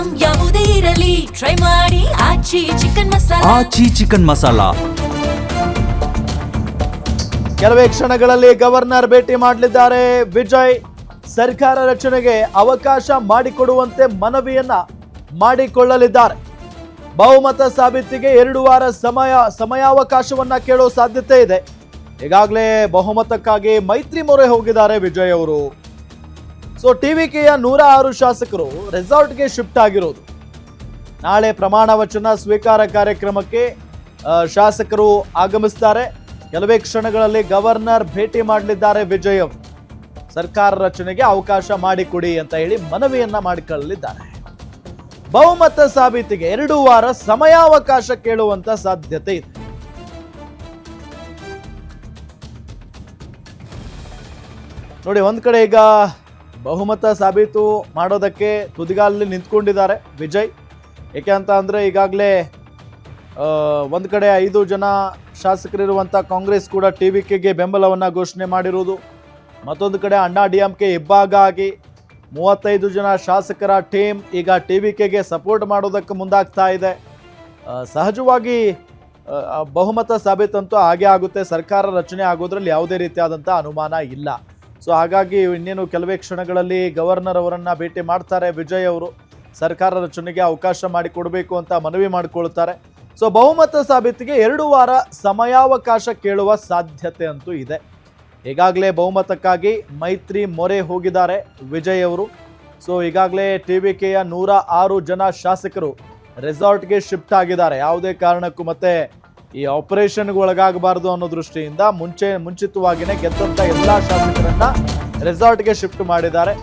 Item ಯಾವುದೇ ಇರಲಿ try ಮಾಡಿ ಆಚಿ ಚಿಕನ್ ಮಸಾಲಾ. ಆಚಿ ಚಿಕನ್ ಮಸಾಲಾ. ಕೆಲವೇ ಕ್ಷಣಗಳಲ್ಲಿ ಗವರ್ನರ್ ಭೇಟಿ ಮಾಡಲಿದ್ದಾರೆ ವಿಜಯ್. ಸರ್ಕಾರ ರಚನೆಗೆ ಅವಕಾಶ ಮಾಡಿಕೊಡುವಂತೆ ಮನವಿಯನ್ನ ಮಾಡಿಕೊಳ್ಳಲಿದ್ದಾರೆ. ಬಹುಮತ ಸಾಬೀತಿಗೆ 2 ವಾರ ಸಮಯಾವಕಾಶವನ್ನ ಕೇಳೋ ಸಾಧ್ಯತೆ ಇದೆ. ಈಗಾಗಲೇ ಬಹುಮತಕ್ಕಾಗಿ ಮೈತ್ರಿ ಮೊರೆ ಹೋಗಿದ್ದಾರೆ ವಿಜಯ್ ಅವರು. ಸೊ ಟಿವಿಕೆಯ 106 ಶಾಸಕರು ರೆಸಾರ್ಟ್ಗೆ ಶಿಫ್ಟ್ ಆಗಿರೋದು. ನಾಳೆ ಪ್ರಮಾಣ ವಚನ ಸ್ವೀಕಾರ ಕಾರ್ಯಕ್ರಮಕ್ಕೆ ಶಾಸಕರು ಆಗಮಿಸ್ತಾರೆ. ಕೆಲವೇ ಕ್ಷಣಗಳಲ್ಲಿ ಗವರ್ನರ್ ಭೇಟಿ ಮಾಡಲಿದ್ದಾರೆ ವಿಜಯ್ ಅವರು. ಸರ್ಕಾರ ರಚನೆಗೆ ಅವಕಾಶ ಮಾಡಿಕೊಡಿ ಅಂತ ಹೇಳಿ ಮನವಿಯನ್ನ ಮಾಡಿಕೊಳ್ಳಲಿದ್ದಾರೆ. ಬಹುಮತ ಸಾಬೀತಿಗೆ 2 ವಾರ ಸಮಯಾವಕಾಶ ಕೇಳುವಂತ ಸಾಧ್ಯತೆ ಇದೆ. ನೋಡಿ, ಒಂದ್ ಕಡೆ ಈಗ ಬಹುಮತ ಸಾಬೀತು ಮಾಡೋದಕ್ಕೆ ತುದಿಗಾಲಲ್ಲಿ ನಿಂತ್ಕೊಂಡಿದ್ದಾರೆ ವಿಜಯ್. ಏಕೆ ಅಂತ ಅಂದ್ರೆ ಈಗಾಗಲೇ ಒಂದ್ ಕಡೆ 5 ಜನ ಶಾಸಕರಿರುವಂಥ ಕಾಂಗ್ರೆಸ್ ಕೂಡ ಟಿವಿಕೆಗೆ ಬೆಂಬಲವನ್ನ ಘೋಷಣೆ ಮಾಡಿರುವುದು. ಮತ್ತೊಂದು ಕಡೆ ಅಣ್ಣಾ ಡಿಎಂಕೆ ಇಬ್ಬಾಗ ಆಗಿ 35 ಜನ ಶಾಸಕರ ಟೀಮ್ ಈಗ ಟಿವಿಕೆಗೆ ಸಪೋರ್ಟ್ ಮಾಡೋದಕ್ಕೆ ಮುಂದಾಗ್ತಾ ಇದೆ. ಸಹಜವಾಗಿ ಬಹುಮತ ಸಾಬೀತಂತೂ ಹಾಗೆ ಆಗುತ್ತೆ. ಸರ್ಕಾರ ರಚನೆ ಆಗೋದ್ರಲ್ಲಿ ಯಾವುದೇ ರೀತಿಯಾದಂಥ ಅನುಮಾನ ಇಲ್ಲ. ಸೊ ಹಾಗಾಗಿ ಇನ್ನೇನು ಕೆಲವೇ ಕ್ಷಣಗಳಲ್ಲಿ ಗವರ್ನರ್ ಅವರನ್ನು ಭೇಟಿ ಮಾಡ್ತಾರೆ ವಿಜಯ್ ಅವರು. ಸರ್ಕಾರ ರಚನೆಗೆ ಅವಕಾಶ ಮಾಡಿಕೊಡಬೇಕು ಅಂತ ಮನವಿ ಮಾಡಿಕೊಳ್ತಾರೆ. ಸೊ ಬಹುಮತ ಸಾಬೀತಿಗೆ 2 ವಾರ ಸಮಯಾವಕಾಶ ಕೇಳುವ ಸಾಧ್ಯತೆ ಅಂತೂ ಇದೆ. ಈಗಾಗಲೇ ಬಹುಮತಕ್ಕಾಗಿ ಮೈತ್ರಿ ಮೊರೆ ಹೋಗಿದ್ದಾರೆ ವಿಜಯ್ ಅವರು. ಸೊ ಈಗಾಗಲೇ ಟಿವಿಕೆಯ 106 ಜನ ಶಾಸಕರು ರೆಸಾರ್ಟ್ಗೆ ಶಿಫ್ಟ್ ಆಗಿದ್ದಾರೆ. ಯಾವುದೇ ಕಾರಣಕ್ಕೂ ಮತ್ತೆ ಈ ಆಪರೇಷನ್ಗೆ ಒಳಗಾಗಬಾರದು ಅನ್ನೋ ದೃಷ್ಟಿಯಿಂದ ಮುಂಚಿತವಾಗಿಯೇ ಗೆದ್ದಂಥ ಎಲ್ಲ ಶಾಸಕರನ್ನ ರೆಸಾರ್ಟ್ಗೆ ಶಿಫ್ಟ್ ಮಾಡಿದ್ದಾರೆ.